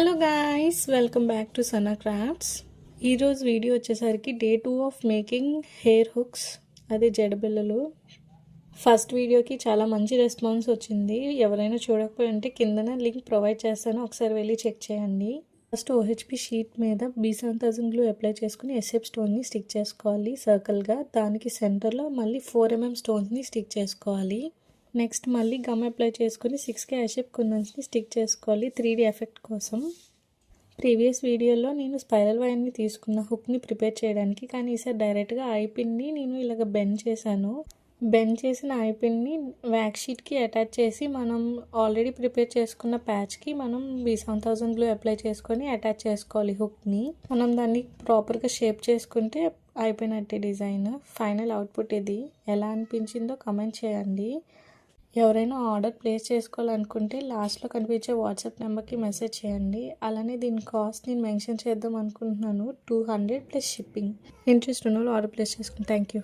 Hello guys, welcome back to Sana crafts. ఈరోజు video వచ్చేసరికి day 2 of making hair hooks, అదే జడబిళ్ళలు. First వీడియోకి చాలా మంచి రెస్పాన్స్ వచ్చింది. ఎవరైనా చూడకపోయి ఉంటే కిందన లింక్ ప్రొవైడ్ చేస్తాను, ఒకసారి వెళ్ళి చెక్ చేయండి. ఫస్ట్ OHP షీట్ మీద B1000 గ్లూ అప్లై చేసుకుని SF స్టోన్ని స్టిక్ చేసుకోవాలి సర్కిల్గా. దానికి సెంటర్లో మళ్ళీ 4mm స్టోన్స్ని స్టిక్ చేసుకోవాలి. నెక్స్ట్ మళ్ళీ గమ్ అప్లై చేసుకుని 6K ఐషేప్ కుందన్స్ని స్టిక్ చేసుకోవాలి 3D ఎఫెక్ట్ కోసం. ప్రీవియస్ వీడియోలో నేను స్పైరల్ వైర్ని తీసుకున్న హుక్ని ప్రిపేర్ చేయడానికి, కానీ ఈసారి డైరెక్ట్గా ఐపిన్ని నేను ఇలాగ బెండ్ చేశాను. బెండ్ చేసిన ఐపిన్ని వ్యాక్స్ షీట్కి అటాచ్ చేసి మనం ఆల్రెడీ ప్రిపేర్ చేసుకున్న ప్యాచ్కి మనం B1000 గ్లూ అప్లై చేసుకొని అటాచ్ చేసుకోవాలి హుక్ని. మనం దాన్ని ప్రాపర్గా షేప్ చేసుకుంటే అయిపోయినట్టే డిజైన్. ఫైనల్ అవుట్పుట్ ఇది. ఎలా అనిపించిందో కమెంట్ చేయండి. ఎవరైనా ఆర్డర్ ప్లేస్ చేసుకోవాలనుకుంటే లాస్ట్లో కనిపించే వాట్సాప్ నెంబర్కి మెసేజ్ చేయండి. అలానే దీని కాస్ట్ నేను మెన్షన్ చేద్దాం అనుకుంటున్నాను, 200 ప్లస్ షిప్పింగ్. ఇంట్రెస్ట్ ఉన్న వాళ్ళు ఆర్డర్ ప్లేస్ చేసుకుని. Thank you.